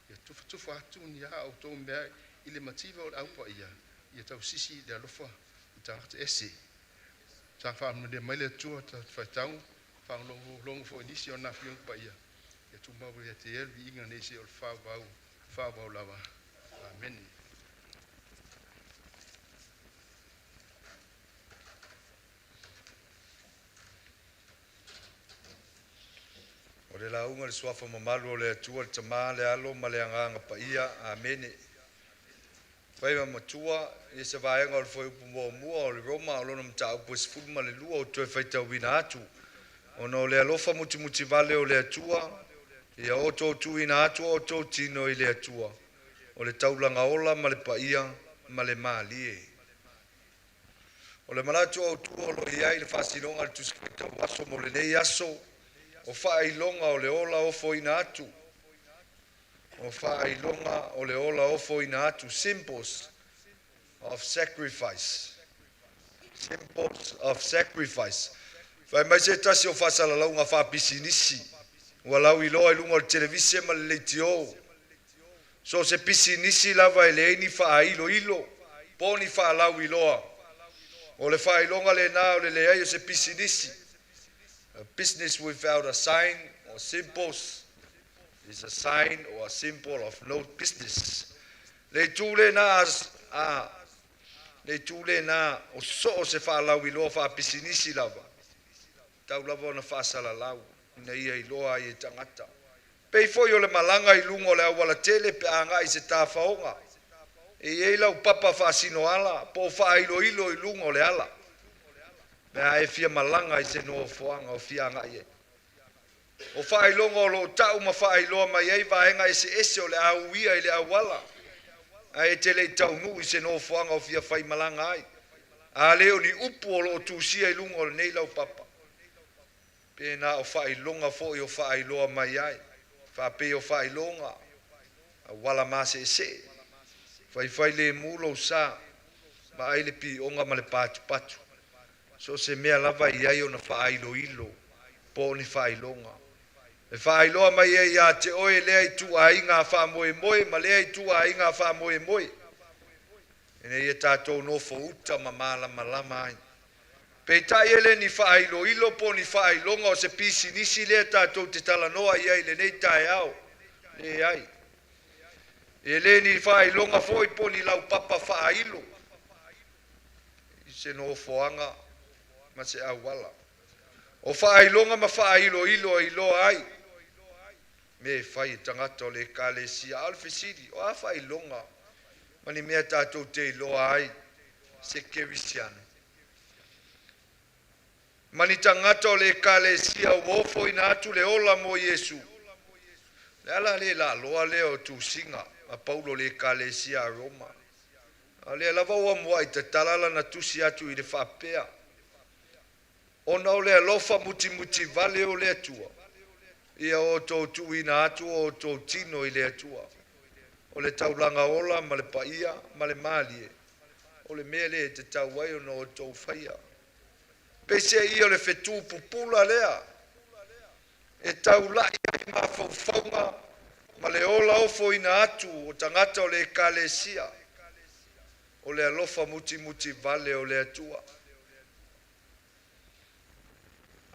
ia tufa atu ni a o tō mea I le mativa o le aupa ia tau sisi le alofa, I ta hata ese. Ta whaamune mai le tua ta whaitau, whaanglongo fo inisi o na whiong pa ia tu mau ia te elvi inga nesi o le whawau lawa. Amen. O le launga le suafa mamalu o le atua le tamā le alo ma le anganga pa ia. Amene. Whaiwa matua, I se vaenga o le whai upu mua o le Roma o lona mta upu e sifuru ma le lua o toe whaitau wina atu. Ono le alofa muti vale o le atua, ia o tō tu ina atua o tō tino I le atua. O le taulanga ola ma le pa ia ma le maalie. O le malatu o tua o lo iai le whasinonga le tusikita waso mo le nei aso. O whailonga o le ola ofo ina atu. O whailonga o le ola ofo ina atu. Symbols of sacrifice. Symbols of sacrifice. Whai mai se tasi o whasalalau ngā whapisi nisi. Ua lau I loa I lunga o televise ma le leiti o. So se pisi nisi lava e le eini whailo. Poni whalau I loa. O le whailonga le nā o le leai o se pisi nisi. A business without a sign or symbols is a sign or a symbol of no business. Le tūle nā o so se whālau I loa whapisinisi lava. Tau lava na whāsalalau. Ina ia I loa I tangata. Pei foi o le malanga I lungo le awala tele pe anga I se tāwhaonga. E eilau papa whāsino ala. Po whailo I lungo le ala. Mea e fia malanga I se no foanga o fia anga ie. O whailonga o lo tau ma whailoa mai ei vaenga I se ese o le auia I le awala. A e te le tau nu I se no foanga o fia whai malanga ai. A leo ni upu o lo tūsia I lunga o le nei lau papa. Pena o whailonga fo I o whailoa mai ai. Whape o whailonga. A wala ma se ese. Whai le mulo sa. Ma ai le pi onga ma le patu. So se mea lava I ai o na whailo ilo, po ni whailonga. E whaailoa mai e ia te oe lea I tua inga wha moe moe, ma lea I tua inga wha moe moe. E ne ia tātou nofo uta ma malama lama ai. Pe tai ele ni whaailo ilo po ni whaailonga o se pisi nisi lea tātou te tala noa ia I le nei tae au. Le ai. E le ni whaailonga foi po ni lau papa whaailo. I se nofoanga ma se awala. O whaailonga ma whaailo ilo ilo ai. Me whai tangata o le kālesia alfisiri. O a whaailonga. Mani mea tātou te iloa ai. Se kerisiana. Mani tangata o le kālesia o ofo ina atu le ola mo Yesu. Le ala le la loa leo tu singa. A Paulo le kālesia a Roma. A le lava ua mua I te talala na tusi atu I le whapea. Ona o le alofa muti muti vale o le atua. Ia o tō tuina atu o tō tino I le atua. O le taulanga ola ma le paia ma le malie. O le mele te tauai o no tō whaia. Pese I o le whetu pupula lea. E taulai I ma whauwhaunga ma le ola ofo ina atu o tangata o le kālesia. O le alofa muti muti vale o le atua.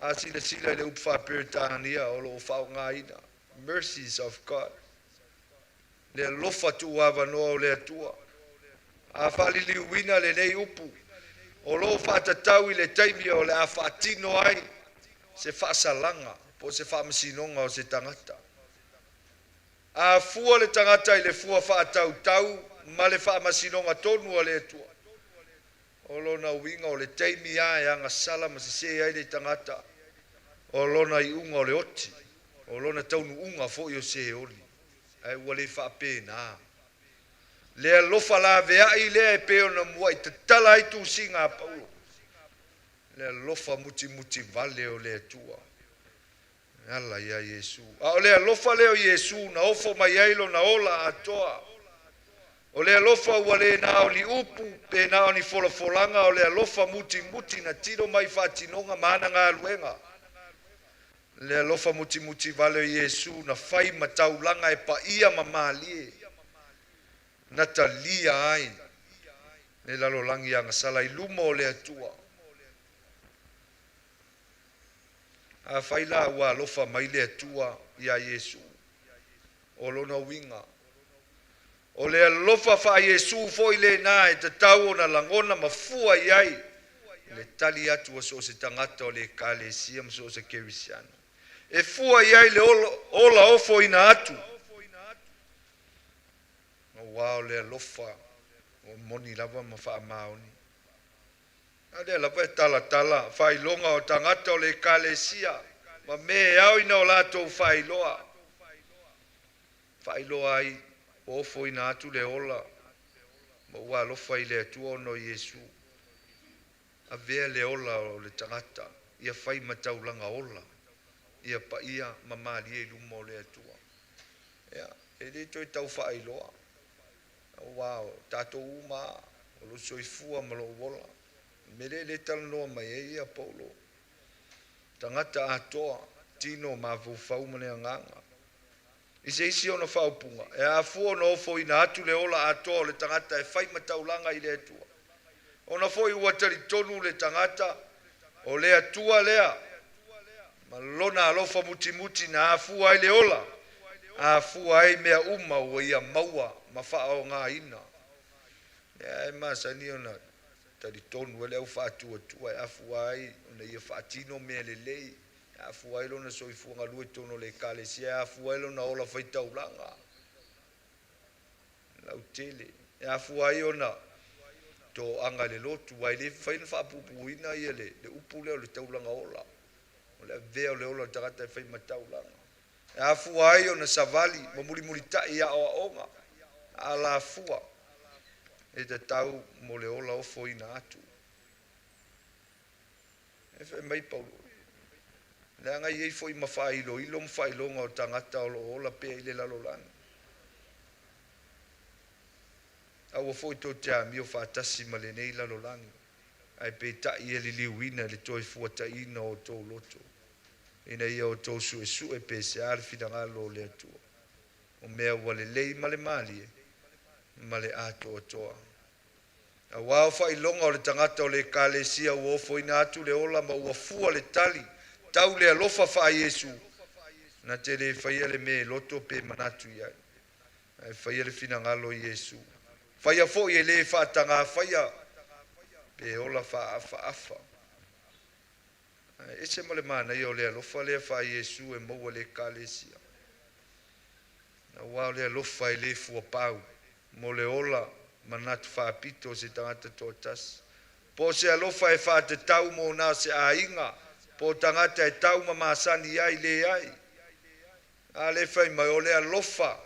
A sila sila le upfa peritania o lo whaunga ina. Mercies of God. Le alofa tu ava noa o le atua. A whalili uina le nei upu. O lo whatatau I le taimi o le a whatino ai. Se whasalanga. Po se whamasinonga o se tangata. A fua le tangata I le fua whatau tau. Ma le whamasinonga tonu o le atua. O lona winga o le taimi ai anga sala ma se se ai le tangata. O lona I unga o le oti. O lona taunu unga fo I o se oli. Ai ua le whape na. Le alofa la vea I le e peo na mua I te tala I tu singa a Paulo. Le alofa muti muti vale o le atua. Ala ia Yesu. A o le alofa leo Yesu na ofo mai ailo na ola atoa. O le alofa ua le na o ni upu pe na o ni folofolanga o le alofa muti muti na tiro mai whatinonga maana ngā luenga. Le alofa muti muti vale o Yesu na whai mataulanga e pa ia mamalie. Na talia ai. Le lalolangi anga sala I luma o le atua. A whai la ua alofa mai le atua ia Yesu. O lona winga. O le alofa wha Yesu foi le nā e te tau o na langona mafua iai. Le tali atu o so se tangata o le kālesia ma so se kerisiana. E fua iai le ola ofo ina atu. O wao le alofa o moni lava ma wha maoni. A le lava e tala tala whailonga o tangata o le kālesia. Ma me au ina o lato whailoa. Whailoa ai. O foi na atu le ola. Ma ua alofa I le atua o no Yesu. A vea le ola o le tangata. Ia whai mataulanga ola. Ia pa ia mamali e luma o le atua. Ia, e le toi tau whailoa. Wow, tato uma. O lo soifua ma lo wola. Mele le tala noa mai e ia Paulo. Tangata atoa. Tino ma vufau mane anganga. I se isi ona whaupunga. E a fua no ofo ina atu le ola atoa le tangata e whai mataulanga I le atua. Ona foi ua tari tonu le tangata o le atua lea. Ma lona alofa muti muti na a fua ai le ola. A fua ai mea uma ua ia maua ma whao ngā ina. E masa ni ona tari tonu ele au whaatua tua e a fua ai ona ia whaatino mea le lei. A fua ilo na soifunga lue tono le kālesia. A fua ilo na ola whaitaulanga. Lau tele. A fua ilo na to anga le lotu. Wai le whaina whaapupuina ia le upu leo le taulanga ola. O le vea le ola tagata e whai mataulanga. A fua ilo na savali. Ma muri muri tai a oa onga. A la fua. E te tau mo le ola ofo ina atu. E whai mai Paulo. Le anga iei foi mawhailo, ilo mwhailonga o tangata o la pea I le lalolani. Aua foi tō te ami o whaatasi ma le nei lalolani. Ai pe tai e li liuina le toi fuata ina o tō loto. ina ia o tou suʻesuʻe pe se a le finagalo o le atua o mea ua lelei ma le mali ma le a toʻatoa auā o faailoga o le tagata o le ekalesia ua ofoina atu le ola ma ua fua le tali tau le alofa faiesu na te le faia le me loto pe manatu ia ai faia le finagalo iesu faia foʻi e lē faataga faia pe ola faafaafa ese ma le manaia o le alofa lea faiesu e maua le ekalesia auā o le alofa e lē fuapau mo le ola manatu faapito o se tagata toʻatasi po se alofa e faatatau mo na se aiga po tagata e tau ma masani ai leai a le fai mai o le alofa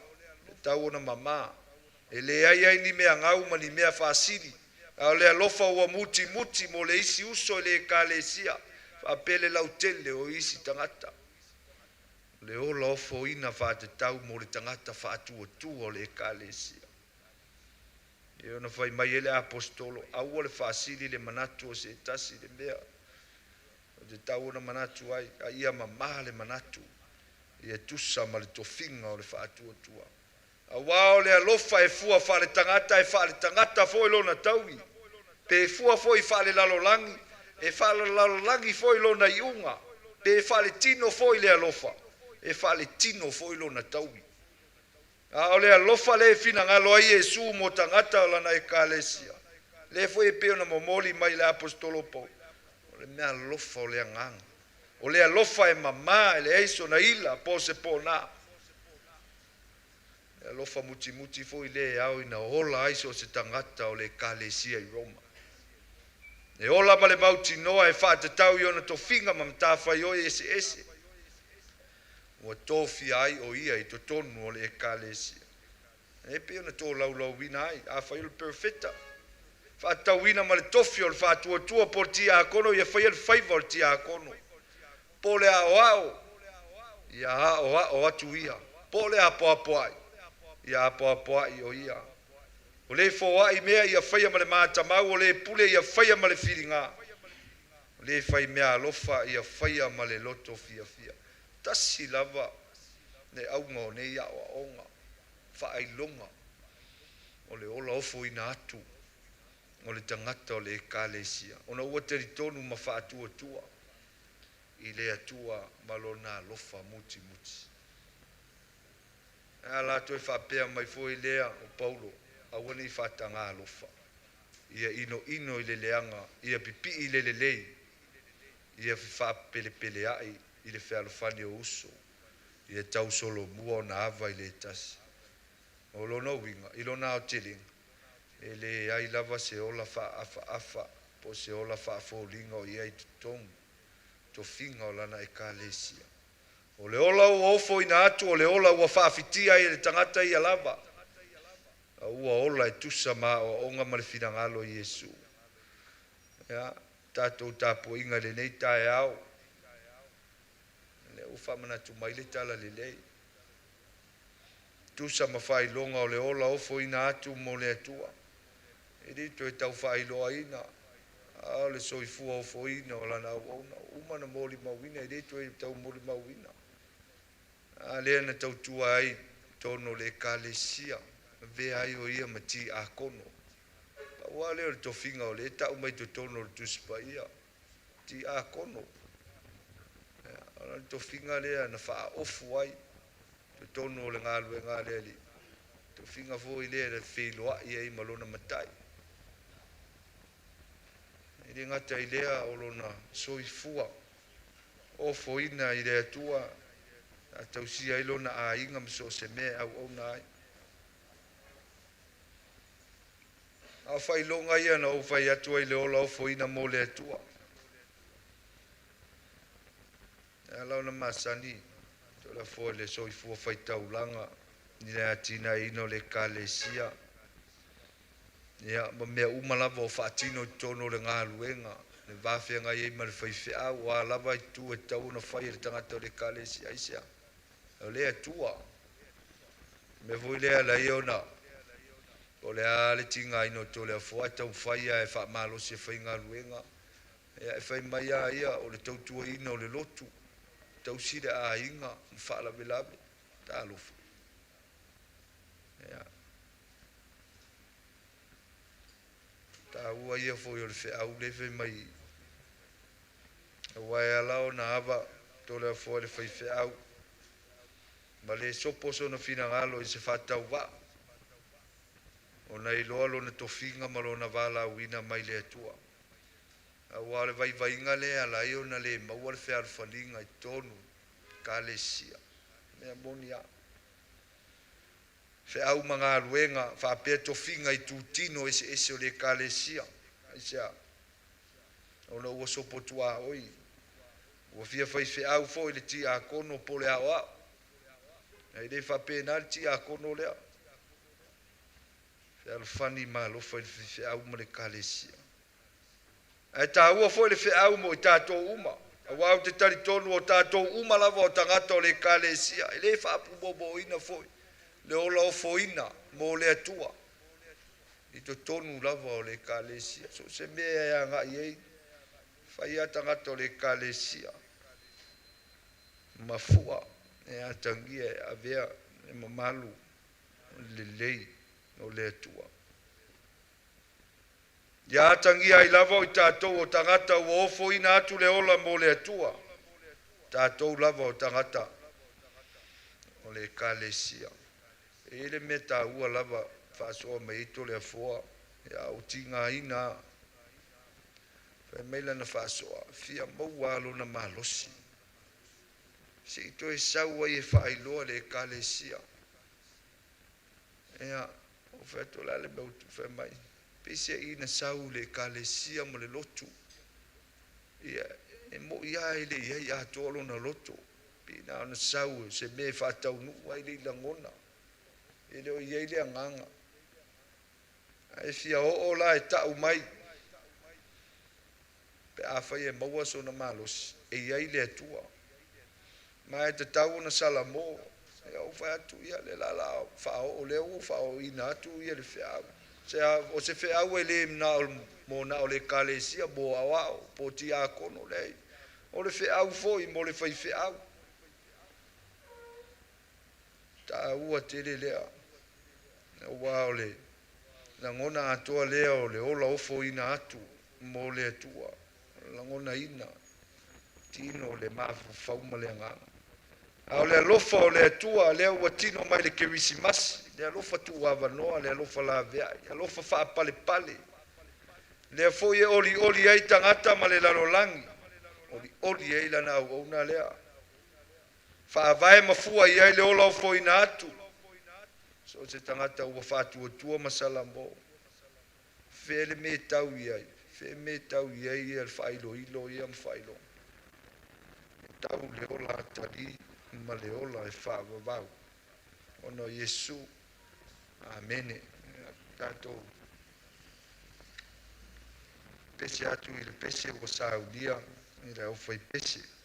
le tau ona mamā e leai ai ni mea gau ma ni mea faasili a o le alofa ua mutimuti mo le isi uso i le ekalesia faapele lautele o isi tagata le ola ofoina faatatau mo le tagata faatuatua o le ekalesia e ona fai mai e le apostolo aua le faasili le manatu o se tasi le mea o te tau ona manatu ai a ia mamā le manatu ia tusa ma le tofiga o le faatuatua auā o le alofa e fua faale tagata e faale tagata foi lona taui pe e fua foi faale lalolagi e faale lalolagi foi lona iuga pe e faale tino foi le alofa e faale tino foi lona taui a o le alofa le finagalo ai iesu mo tagata o lana ekalesia le foi e pe ona momoli mai le apostolo pou o le mea alofa o le agaga o le alofa e mamā e le aiso na ila po se pona e alofa mutimuti foi le au ina ola aiso se tagata o le ekalesia i Roma e ola ma le mautinoa e faatatau i ona tofiga ma matafai oi ese ua tofia ai o ia i totonu o le ekalesia e pe ona tolaulauina ai afai o le perfeta faatauina ma le tofi o le faatuatua po le tiakono ia faia le faiva o le tiakono po le aoao ia aʻoaʻo atu ia po le apoapoaʻi ia apoapoaʻi o ia o lē foaʻi mea ia faia ma le matamau o lē pule ia faia ma le filigā o lē fai mea alofa ia faia ma le loto fiafia tasi lava le auga o nei aʻoaʻoga faailoga o le ola ofoina atu o le tagata o le ekalesia ona ua telitonu ma faatuatua i le atua ma lona alofa mutimuti a latou e faapea mai foi lea o paulo aua nei faataga alofa ia inoino i le leaga ia pipii i le lelei ia faapelepeleaʻi i le fealofani o uso ia tausolomua ona ava i le tasi o lona uiga i lona aoteliga e leai lava se ola faafaafa po se ola faafoliga o ia i totogu tofiga o lana ekalesia o le ola ua ofoina atu o le ola ua faafitia ai le tagata ia lava ua ola e tusa ma aʻoaʻoga ma le finagalo i iesu ia tatou tapuaʻiga lenei taeao le u faamanatu mai le tala lelei tusa ma faailoga o le ola ofoina atu mo le atua e lito e tau faailoaina a o le soifua ofoina o lana auauna uma na molimauina e lito e tau molimauina a lea na tautua ai tono le ekalesia vea ai o ia ma tiakono paua lea o le tofiga o le taʻu mai totono o le tusipaia tiakono ona le tofiga lea na faaofu ai totono o le galuega lea lii tofiga foi lea le feiloaʻi ai ma lona matai i le gata i lea o lona soifua ofoina i le atua a tausia ai lona aiga ma so se mea auauna ai a failoga ia na ou fai atu ai le ola ofoina mo le atua e launa masani Toleafoa le soifua faitaulaga i le atinaina o le ekalesia ia ma mea uma lava o faatino i tono o le galuega le vafeagai ai ma le faifeʻau a lava i tu e tau ona fai le tagata o le ekalesia aisea o le atua me foi lea laia ona o le a le tigaina o Toleafoa e taufaia e faamalosi e fai galuega ia e fai mai ia o le tautuaina o le lotu tausile ainga mfalavelave talofa ia taua ia foi o le feʻau le fe mai auae alao na ava Toleafoa le fai feʻau ma le sopo sona finagalo i se faatauvaa ona iloa lona tofiga ma lona valauina mai le atua aua o le vaivaiga lea alai ona lē maua le fealofaliga i tonu kalesia mea moni a feʻau ma galuega faapea tofiga i tutino eseese o le kalesia aisea ona ua sopo tuāoi ua fia fai feʻau foʻi le tiakono po le aʻoaʻo ai lē faapena le tiakono lea fealofani malofa i le feʻau ma le kalesia ae tāua foʻi le feʻau mo i tatou uma auā o te talitonu o tatou uma lava o tagata o le kalesia e lē faapuboboina foʻi le ola ofoina mo le atua i totonu lava o le kalesia so se mea e agaʻi ai faia tagata o le kalesia mafua e atagia e avea e mamalu lelei o le atua ia atagia ai lava o i tatou o tagata ua ofoina atu le ola mo le atua tatou lava o tagata o le kalesia e le mea tāua lava faasoa mai i Toleafoa ia o tigaina fai mai lana faasoa fia maua lona malosi seʻi toe sau ai e faailoa le kalesia ia o featola le mautu fai mai peseaʻina sau le kalesia ma le lotu ia e moʻi ai leʻi ai atoa lona loto pina ona sau se mea faataunuu ai leʻi lagona e le o iai le agaga ae fia oo la e taʻu mai pe a fai e maua sona malosi e iai le atua ma e tatau ona salamo e au fai atu ia le lalao faaoo lea ua faaooina atu ia le feʻau o se feʻau e lē mo na o le kalesia mo aʻoaʻo po tiakono leai o le feʻau foʻi mo le fai feʻau taua tele lea ua o le lagona atoa lea o le ola ofoina atu mo le atua lagona ina tino o le mafufau ma le agaga a o le alofa o le atua lea ua tino mai le kerisimasi le alofa tuavanoa le alofa laveaʻi alofa faapalepale lea foʻi e olioli ai tagata ma le lalolagi olioli ai lana auauna lea faavae mafua i ai le ola ofoina atu so se tagata ua faatuatua ma salamo fe le metau i ai fe metau i ai ia le faailoilo ia ma faailoga e tau le ola atali ma le ola e faavavau ona o iesu amene tatou pese atu i le pese ua saulia i le aufa i pese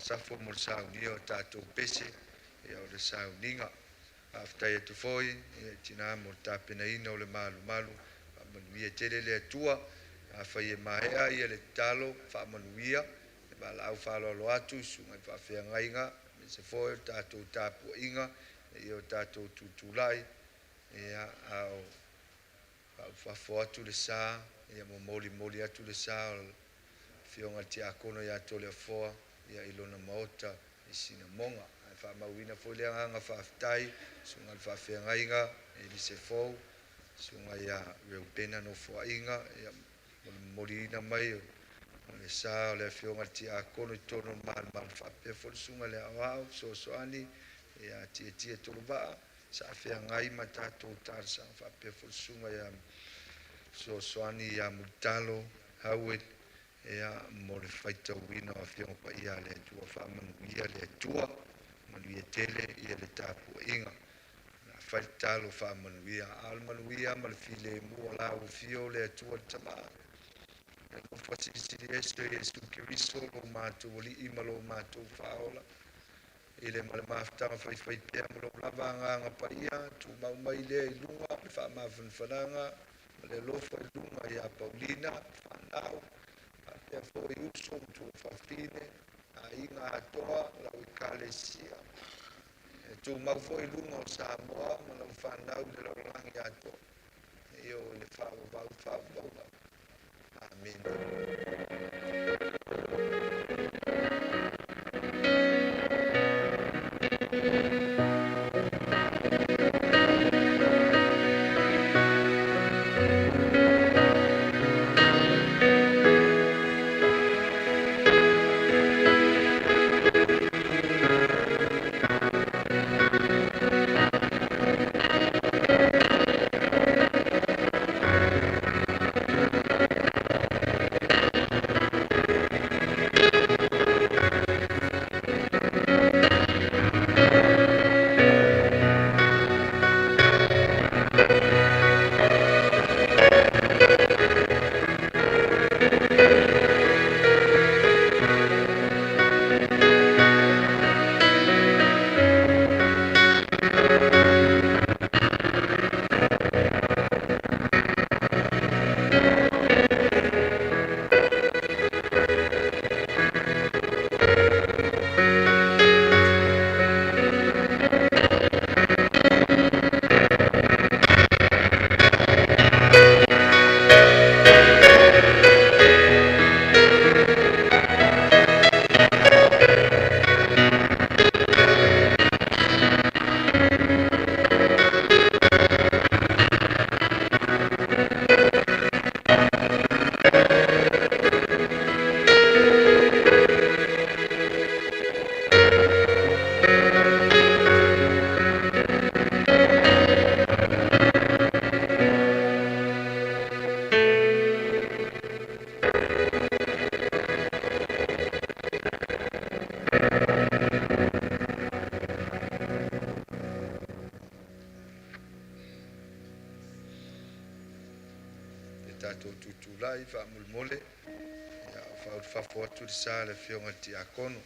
safo mo saunia o tātou pese ia o le sauninga aftai atu foi ia tina mo tapenaina o le malu manuia tele le atua afai e mahea ia le talo faamanuia e malaau faaloalo atu sugai faafeagaiga me se foi o tatou tapuaʻiga ia o tatou tutulai ia ao faafo atu le sa ia momolimoli atu le sa o fioga tiakono iā Toleafoa ia i lona maota i sinamoga ae faamauina foi le agaga faafetai suga le faafeagaiga i lise fou suga ia reupena no foaʻiga ia mo le momoliina mai o le sa o le afioga tiakono i tonu malemale faapea foi le suga le aoao soasoani ia tiatia toluvaa sa afeagai ma tatou talesaga faapea foi le suga ia soasoani ia mulitalo hauet ia mo le faitauina o afioga paia le atua faamanuia le atua manuia tele ia le tapuaʻiga na fai le talo faamanuia a le manuia ma le filemu o lauafio le atua le tamā e lofa silisili ese o iesu keriso lo matou alii ma lo matou faaola i le ma le mafutaga faifai pea ma lou lava agaga paia tumau mai lea i luga le faamafanafanaga ma le alofa i luga iā paulina fanau faapea foʻi uso ma tuafafine aiga atoa lau ekalesia e tumau foʻi luga o samoa ma lau fanau i le lalolagi atoa io le faavavauga amen. Tatou tutulai faamolemole ia faulefafo atu le sa le afioga tiakono